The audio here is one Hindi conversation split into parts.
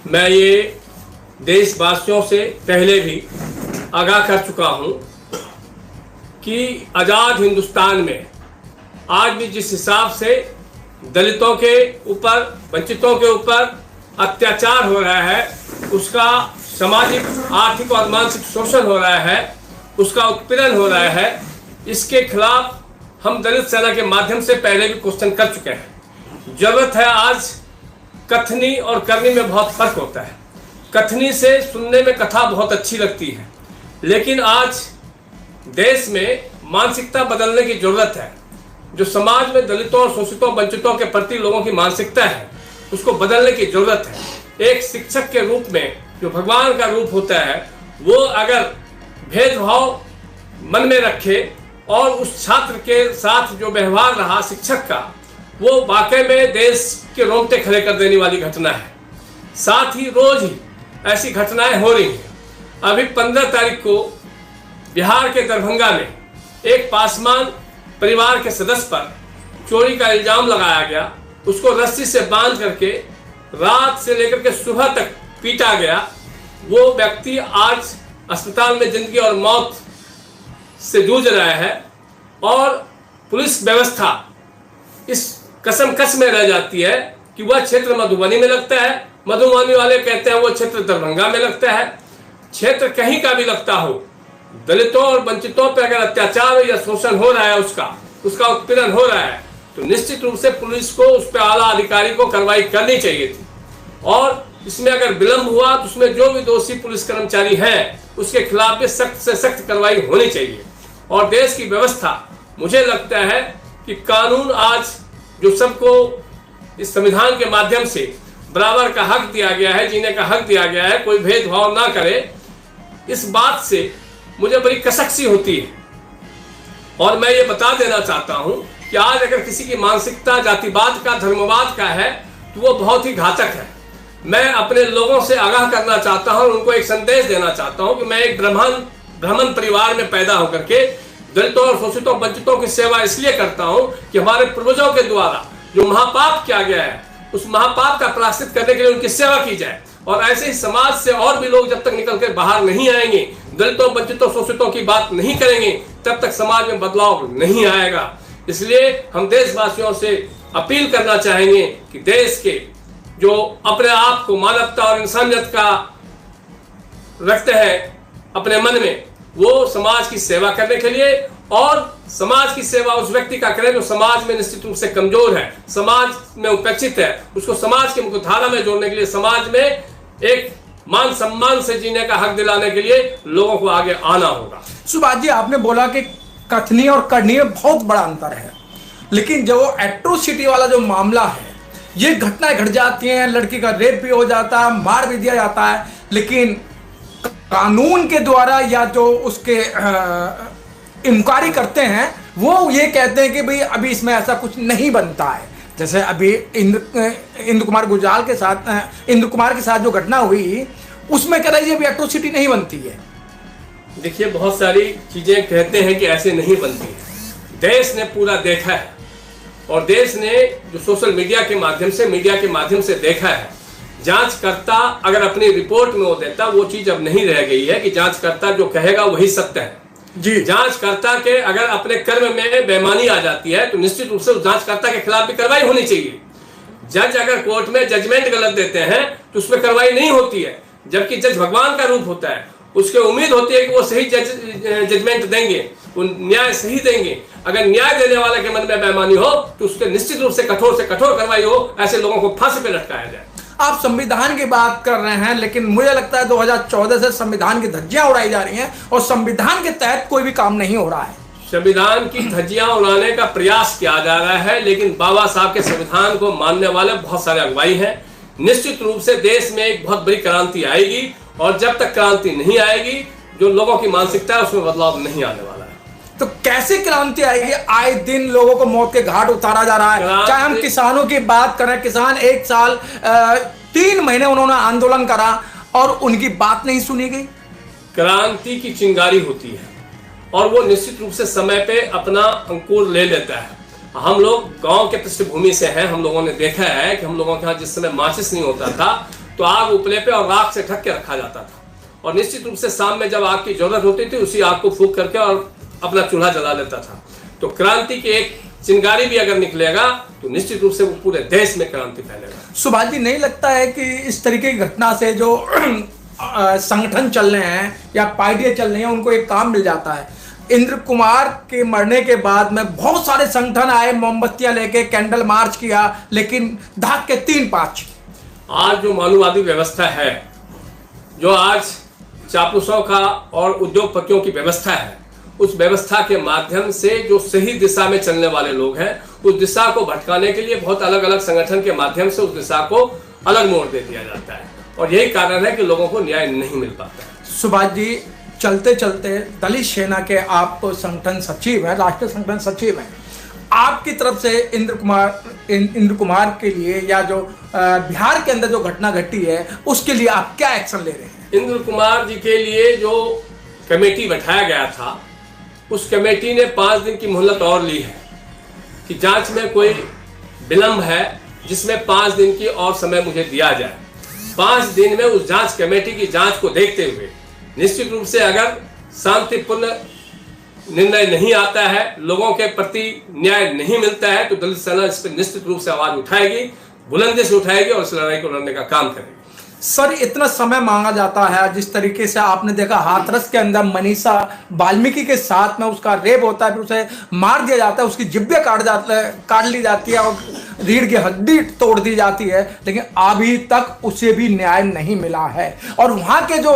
मैं ये देशवासियों से पहले भी आगाह कर चुका हूँ कि आज़ाद हिंदुस्तान में आज भी जिस हिसाब से दलितों के ऊपर, वंचितों के ऊपर अत्याचार हो रहा है, उसका सामाजिक, आर्थिक और मानसिक शोषण हो रहा है, उसका उत्पीड़न हो रहा है, इसके खिलाफ हम दलित सेना के माध्यम से पहले भी क्वेश्चन कर चुके हैं। जरूरत है, आज कथनी और करनी में बहुत फर्क होता है। कथनी से सुनने में कथा बहुत अच्छी लगती है, लेकिन आज देश में मानसिकता बदलने की जरूरत है। जो समाज में दलितों और शोषितों, वंचितों के प्रति लोगों की मानसिकता है, उसको बदलने की जरूरत है। एक शिक्षक के रूप में जो भगवान का रूप होता है, वो अगर भेदभाव मन में रखे और उस छात्र के साथ जो व्यवहार रहा शिक्षक का, वो वाकई में देश के रोंगटे खड़े कर देने वाली घटना है। साथ ही रोज ही ऐसी घटनाएं हो रही हैं। अभी 15 तारीख को बिहार के दरभंगा में एक पासवान परिवार के सदस्य पर चोरी का इल्जाम लगाया गया। उसको रस्सी से बांध करके रात से लेकर के सुबह तक पीटा गया। वो व्यक्ति आज अस्पताल में जिंदगी और मौत से जूझ रहा है और पुलिस व्यवस्था इस कसमकस में रह जाती है कि वह क्षेत्र मधुबनी में लगता है, मधुबनी वाले कहते हैं वो क्षेत्र दरभंगा में लगता है। क्षेत्र कहीं का भी लगता हो, दलितों और वंचितों पर अगर अत्याचार या शोषण हो रहा है, उसका उत्पीड़न हो रहा है, तो निश्चित रूप से पुलिस को उस पर आला अधिकारी को कार्रवाई करनी चाहिए थी। और इसमें अगर विलंब हुआ तो उसमें जो भी दोषी पुलिस कर्मचारी हैं, उसके खिलाफ भी सख्त से सख्त कार्रवाई होनी चाहिए। और देश की व्यवस्था, मुझे लगता है कि कानून आज जो सबको इस संविधान के माध्यम से बराबर का हक दिया गया है, जीने का हक दिया गया है, कोई भेदभाव ना करे, इस बात से मुझे बड़ी कसक सी होती है। और मैं ये बता देना चाहता हूं कि आज अगर किसी की मानसिकता जातिवाद का, धर्मवाद का है, तो वो बहुत ही घातक है। मैं अपने लोगों से आगाह करना चाहता हूं, उनको एक संदेश देना चाहता हूं कि मैं एक ब्राह्मण परिवार में पैदा होकर के दलितों और शोषितों, वंचितों की सेवा इसलिए करता हूं कि हमारे पूर्वजों के द्वारा जो महापाप किया गया है, उस महापाप का प्रायश्चित करने के लिए उनकी सेवा की जाए। और ऐसे ही समाज से और भी लोग जब तक निकल कर बाहर नहीं आएंगे, दलितों, वंचितों, शोषितों की बात नहीं करेंगे, तब तक समाज में बदलाव नहीं आएगा। इसलिए हम देशवासियों से अपील करना चाहेंगे कि देश के जो अपने आप को मानवता और इंसानियत का रखते हैं अपने मन में, वो समाज की सेवा करने के लिए, और समाज की सेवा उस व्यक्ति का करें जो समाज में निश्चित रूप से कमजोर है, समाज में उपेक्षित है, उसको समाज की मुख्यधारा में जोड़ने के लिए, समाज में एक मान सम्मान से जीने का हक दिलाने के लिए लोगों को आगे आना होगा। सुभाष जी, आपने बोला कि कथनी और करनी में बहुत बड़ा अंतर है, लेकिन जो एट्रोसिटी वाला जो मामला है, ये घटनाएं घट जाती हैं, लड़की का रेप भी हो जाता है, मार भी दिया जाता है, लेकिन कानून के द्वारा या जो उसके इंक्वायरी करते हैं, वो ये कहते हैं कि भाई अभी इसमें ऐसा कुछ नहीं बनता है। जैसे अभी इंदु कुमार गुजराल के साथ, इंदु कुमार के साथ जो घटना हुई, उसमें कह रही है अभी एट्रोसिटी नहीं बनती है। देखिए, बहुत सारी चीजें कहते हैं कि ऐसे नहीं बनती है। देश ने पूरा देखा है, और देश ने जो सोशल मीडिया के माध्यम से देखा है। जांचकर्ता अगर अपनी रिपोर्ट में वो देता, वो चीज अब नहीं रह गई है कि जांचकर्ता जो कहेगा वही सत्य है जी। जांचकर्ता के अगर अपने कर्म में बेईमानी आ जाती है, तो निश्चित रूप से उस जांचकर्ता के खिलाफ भी कार्रवाई होनी चाहिए। जज अगर कोर्ट में जजमेंट गलत देते हैं, तो उसमें कार्रवाई नहीं होती है, जबकि जज भगवान का रूप होता है। उसके उम्मीद होती है कि वो सही जजमेंट देंगे, वो न्याय सही देंगे। अगर न्याय देने वाले के मन में बेईमानी हो, तो उसके निश्चित रूप से कठोर कार्रवाई हो, ऐसे लोगों को फांसी पे लटकाया जाए। आप संविधान की बात कर रहे हैं, लेकिन मुझे लगता है 2014 से संविधान की धज्जियां उड़ाई जा रही हैं और संविधान के तहत कोई भी काम नहीं हो रहा है। संविधान की धज्जियां उड़ाने का प्रयास किया जा रहा है, लेकिन बाबा साहब के संविधान को मानने वाले बहुत सारे अगुवाई हैं। निश्चित रूप से देश में एक बहुत बड़ी क्रांति आएगी, और जब तक क्रांति नहीं आएगी, जो लोगों की मानसिकता है उसमें बदलाव नहीं आने वाला है। तो कैसे क्रांति आएगी? आए दिन लोगों को मौत के घाट उतारा जा रहा है। चाहे हम किसानों की बात करें, किसान 1 साल 3 महीने उन्होंने आंदोलन करा और उनकी बात नहीं सुनी गई। क्रांति की चिंगारी होती है, और वो निश्चित रूप से समय पे अपना अंकुर ले लेता है। हम लोग गांव के पृष्ठभूमि से हैं, हम लोगों ने देखा है कि हम लोगों के यहाँ जिस समय माचिस नहीं होता था, तो आग उपले पे और राख से ढक के रखा जाता था, और निश्चित रूप से शाम में जब आग की जरूरत होती थी उसी आग को फूंक करके और अपना चूल्हा जला लेता था। तो क्रांति की एक चिंगारी भी अगर निकलेगा तो निश्चित रूप से वो पूरे देश में क्रांति फैलेगा। सुभाष जी, नहीं लगता है कि इस तरीके की घटना से जो संगठन चल रहे हैं या पार्टियां चल रही हैं उनको एक काम मिल जाता है? इंद्र कुमार के मरने के बाद में बहुत सारे संगठन आए, मोमबत्तियां लेके कैंडल मार्च किया, लेकिन धाक के 3-5। आज जो मानववादी व्यवस्था है, जो आज चापलूसों का और उद्योगपतियों की व्यवस्था है, उस व्यवस्था के माध्यम से जो सही दिशा में चलने वाले लोग हैं उस दिशा को भटकाने के लिए बहुत अलग अलग संगठन के माध्यम से उस दिशा को अलग मोड़ दे दिया जाता है, और यही कारण है कि लोगों को न्याय नहीं मिल पाता है। सुभाष जी, चलते चलते दलित सेना के आप संगठन सचिव हैं, राष्ट्रीय संगठन सचिव हैं, आपकी तरफ से इंद्र कुमार के लिए या जो बिहार के अंदर जो घटना घटी है उसके लिए आप क्या एक्शन ले रहे हैं? इंद्र कुमार जी के लिए जो कमेटी बैठाया गया था, उस कमेटी ने 5 दिन की मोहलत और ली है कि जांच में कोई विलंब है जिसमें 5 दिन की और समय मुझे दिया जाए। 5 दिन में उस जांच कमेटी की जांच को देखते हुए निश्चित रूप से अगर शांतिपूर्ण निर्णय नहीं आता है, लोगों के प्रति न्याय नहीं मिलता है, तो दलित सेना इस पर निश्चित रूप से आवाज उठाएगी, बुलंदी से उठाएगी और इस लड़ाई को लड़ने का काम करेगी। सर, इतना समय मांगा जाता है, जिस तरीके से आपने देखा हाथरस के अंदर मनीषा वाल्मीकि के साथ में उसका रेप होता है, फिर उसे मार दिया जाता है, उसकी जिब्बे काट ली जाती है और रीढ़ की हड्डी तोड़ दी जाती है, लेकिन अभी तक उसे भी न्याय नहीं मिला है। और वहां के जो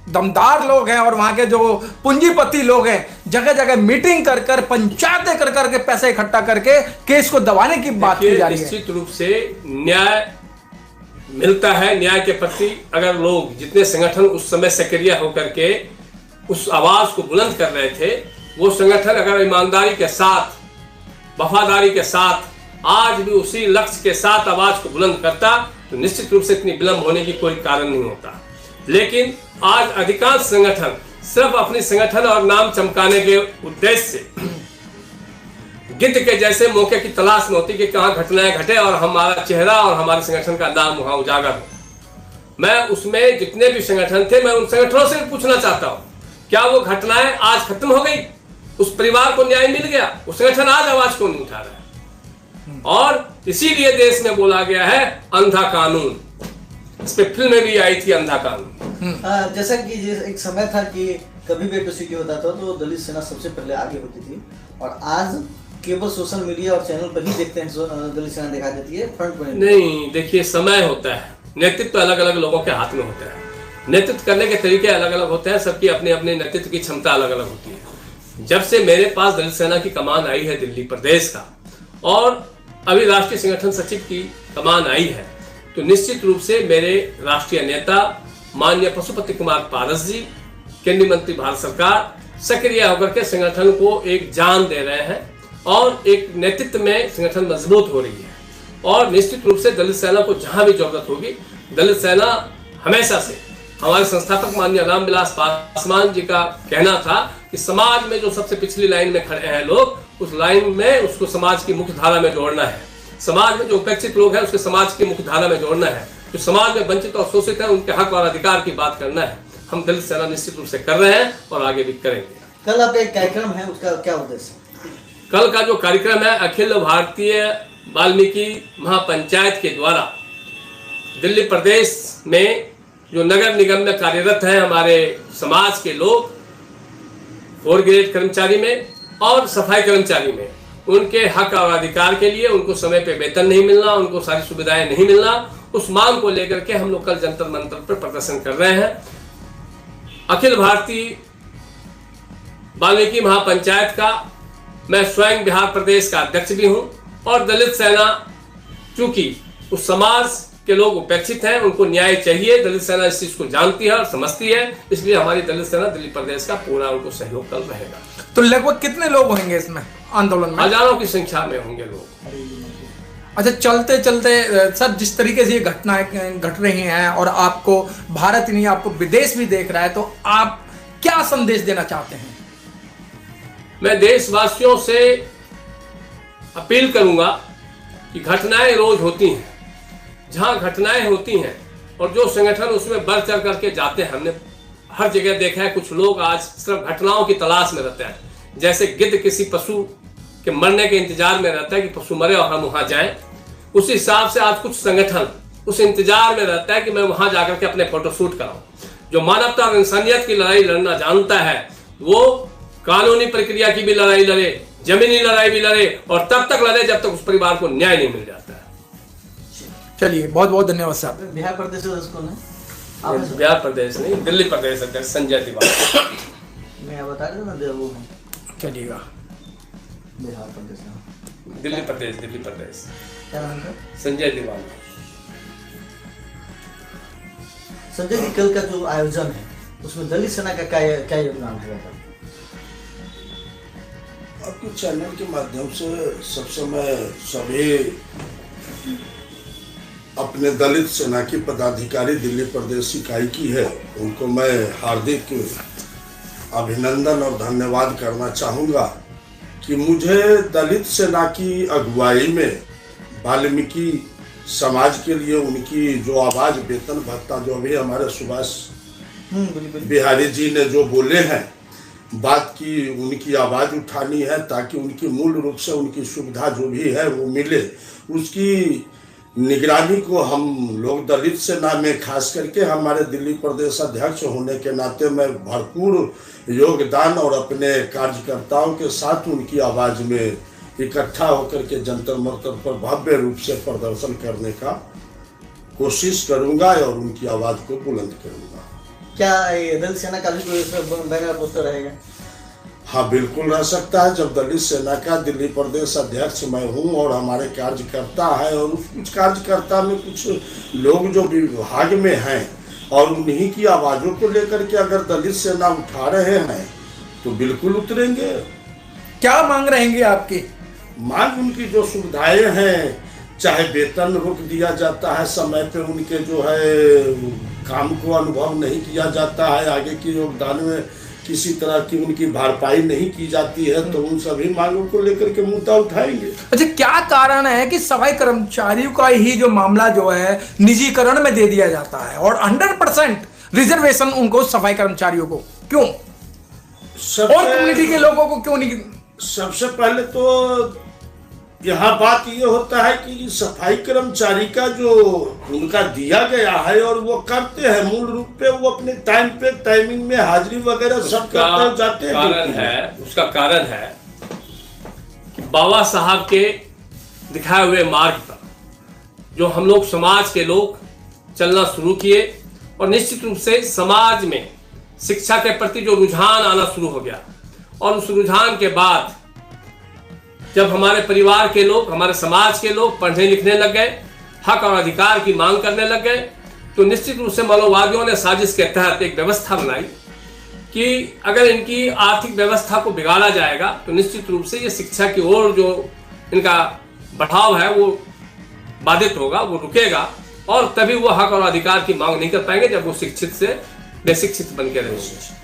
दमदार लोग हैं और वहां के जो पूंजीपति लोग हैं, जगह जगह मीटिंग कर कर, पंचायतें कर करके, पैसे इकट्ठा करके केस को दबाने की बात की जा रही है। निश्चित रूप से न्याय मिलता है। न्याय के प्रति अगर लोग, जितने संगठन उस समय सक्रिय होकर के उस आवाज को बुलंद कर रहे थे, वो संगठन अगर ईमानदारी के साथ, वफादारी के साथ आज भी उसी लक्ष्य के साथ आवाज को बुलंद करता, तो निश्चित रूप से इतनी विलंब होने की कोई कारण नहीं होता। लेकिन आज अधिकांश संगठन सिर्फ अपनी संगठन और नाम चमकाने के उद्देश्य से गिद्ध के जैसे मौके की तलाश में होती कि कहां घटनाएं घटे और हमारा चेहरा और हमारे संगठन का नाम वहां उजागर हो। मैं उसमें जितने भी संगठन थे, मैं उन संगठनों से पूछना चाहता हूं, क्या वो घटनाएं आज खत्म हो गई? उस परिवार को न्याय मिल गया? वो संगठन आज आवाज क्यों नहीं उठा रहा है? और इसीलिए देश में बोला गया है अंधा कानून। इस पे फिल्म भी आई थी, अंधा कानून। जैसा कि एक समय था कि कभी भी एट्रोसिटी होता था तो दलित सेना सबसे पहले आगे होती थी, और आज केवल सोशल मीडिया और चैनल पर ही देखते हैं दलित सेना दिखा देती है, फ्रंट पर नहीं। देखिए, समय होता है, नेतृत्व अलग अलग लोगों के हाथ में होता है, नेतृत्व करने के तरीके अलग अलग होते हैं, सबकी अपनी अपनी नेतृत्व की क्षमता अलग अलग होती है। जब से मेरे पास दलित सेना की कमान आई है दिल्ली प्रदेश का, और अभी राष्ट्रीय संगठन सचिव की कमान आई है, तो निश्चित रूप से मेरे राष्ट्रीय नेता माननीय पशुपति कुमार पारस जी, केंद्रीय मंत्री भारत सरकार, सक्रिय होकर के संगठन को एक जान दे रहे हैं और एक नेतृत्व में संगठन मजबूत हो रही है। और निश्चित रूप से दलित सेना को जहां भी जरूरत होगी, दलित सेना हमेशा से, हमारे संस्थापक माननीय रामविलास पासवान जी का कहना था कि समाज में जो सबसे पिछली लाइन में खड़े हैं लोग, उस लाइन में उसको समाज की मुख्य धारा में जोड़ना है। समाज में जो उपेक्षित लोग हैं उसके समाज की मुख्य धारा में जोड़ना है। जो समाज में वंचित और शोषित है उनके हक और अधिकार की बात करना है। हम दलित सेना निश्चित रूप से कर रहे हैं और आगे भी करेंगे। कल आप एक कार्यक्रम है, उसका क्या उद्देश्य? कल का जो कार्यक्रम है, अखिल भारतीय वाल्मीकि महापंचायत के द्वारा दिल्ली प्रदेश में जो नगर निगम में कार्यरत हैं हमारे समाज के लोग, 4 ग्रेड कर्मचारी में और सफाई कर्मचारी में, उनके हक और अधिकार के लिए, उनको समय पे वेतन नहीं मिलना, उनको सारी सुविधाएं नहीं मिलना, उस मांग को लेकर के हम लोग कल जंतर मंतर पर प्रदर्शन कर रहे हैं। अखिल भारतीय वाल्मीकि महापंचायत का मैं स्वयं बिहार प्रदेश का अध्यक्ष भी हूं, और दलित सेना चूंकि उस समाज के लोग उपेक्षित हैं, उनको न्याय चाहिए, दलित सेना इस चीज को जानती है और समझती है, इसलिए हमारी दलित सेना दिल्ली प्रदेश का पूरा उनको सहयोग कल रहेगा। तो लगभग कितने लोग होंगे इसमें आंदोलन में? हजारों की संख्या में होंगे लोग। अच्छा, चलते चलते सर, जिस तरीके से ये घटनाएं घट रही हैं और आपको भारत नहीं, आपको विदेश भी देख रहा है, तो आप क्या संदेश देना चाहते हैं? मैं देशवासियों से अपील करूंगा कि घटनाएं रोज होती हैं, जहां घटनाएं होती हैं और जो संगठन उसमें बढ़ चढ़ करके जाते हैं, हमने हर जगह देखा है। कुछ लोग आज सिर्फ घटनाओं की तलाश में रहते हैं, जैसे गिद्ध किसी पशु के मरने के इंतजार में रहता है कि पशु मरे और हम वहां जाएं। उस हिसाब से आज कुछ संगठन उस इंतजार में रहता है कि मैं वहां जाकर के अपने फोटोशूट कराऊं। जो मानवता और इंसानियत की लड़ाई लड़ना जानता है वो कानूनी प्रक्रिया की भी लड़ाई लड़े, जमीनी लड़ाई भी लड़े, और तब तक लड़े जब तक उस परिवार को न्याय नहीं मिल जाता है। चलिए, बहुत बहुत धन्यवाद साहब। बिहार प्रदेश कौन है? बिहार प्रदेश नहीं, दिल्ली प्रदेश अध्यक्ष संजय तिवारी। मैं बता रहा था ना वो है। चलिएगा। बिहार प्रदेश, दिल्ली प्रदेश क्या नाम था? संजय तिवारी। संजय जी, कल का जो आयोजन है उसमें दलित सेना का क्या योगदान है? आपके चैनल के माध्यम से सब समय सभी अपने दलित सेना की पदाधिकारी दिल्ली प्रदेश इकाई की है, उनको मैं हार्दिक अभिनंदन और धन्यवाद करना चाहूँगा कि मुझे दलित सेना की अगुवाई में वाल्मीकि समाज के लिए उनकी जो आवाज़, वेतन भत्ता, जो अभी हमारे सुभाष बिहारी जी ने जो बोले हैं बात की, उनकी आवाज़ उठानी है ताकि उनकी मूल रूप से उनकी सुविधा जो भी है वो मिले। उसकी निगरानी को हम लोग दलित सेना में खास करके हमारे दिल्ली प्रदेश अध्यक्ष होने के नाते मैं भरपूर योगदान और अपने कार्यकर्ताओं के साथ उनकी आवाज़ में इकट्ठा होकर के जंतर मंतर पर भव्य रूप से प्रदर्शन करने का कोशिश करूंगा और उनकी आवाज़ को बुलंद करूंगा। क्या ये दलित सेना का भी कोई बैनर पोस्टर रहेगा? हाँ, बिल्कुल रह सकता है। जब दलित सेना का दिल्ली प्रदेश अध्यक्ष मैं हूँ और हमारे कार्यकर्ता है, और कुछ कार्यकर्ता में कुछ लोग जो विभाग में हैं और उन्हीं की आवाज़ों को लेकर के अगर दलित सेना उठा रहे हैं तो बिल्कुल उतरेंगे। क्या मांग रहेंगे आपकी? मांग उनकी जो सुविधाएं हैं, चाहे वेतन रोक दिया जाता है, समय पे उनके जो है काम को अनुभव नहीं किया जाता है, आगे के योगदान में किसी तरह की उनकी भरपाई नहीं की जाती है, तो उन सभी मांगों को लेकर के मुद्दा उठाएंगे। अच्छा, क्या कारण है कि सफाई कर्मचारियों का ही जो मामला जो है निजीकरण में दे दिया जाता है और 100% रिजर्वेशन उनको सफाई कर्मचारियों को क्यों, और कम्युनिटी के लोगों को क्यों नहीं? सबसे पहले तो यहाँ बात ये होता है कि सफाई कर्मचारी का जो उनका दिया गया है और वो करते हैं, मूल रूप पे वो अपने टाइम पे टाइमिंग में हाजिरी वगैरह सब करते जाते हैं। उसका कारण है कि बाबा साहब के दिखाए हुए मार्ग पर जो हम लोग समाज के लोग चलना शुरू किए, और निश्चित रूप से समाज में शिक्षा के प्रति जो रुझान आना शुरू हो गया, और उस रुझान के बाद जब हमारे परिवार के लोग, हमारे समाज के लोग पढ़ने लिखने लग गए, हक और अधिकार की मांग करने लग गए, तो निश्चित रूप से माओवादियों ने साजिश के तहत एक व्यवस्था बनाई कि अगर इनकी आर्थिक व्यवस्था को बिगाड़ा जाएगा तो निश्चित रूप से ये शिक्षा की ओर जो इनका बढ़ाव है वो बाधित होगा, वो रुकेगा, और तभी वो हक और अधिकार की मांग नहीं कर पाएंगे जब वो शिक्षित से बेशिक्षित बन के रहेंगे।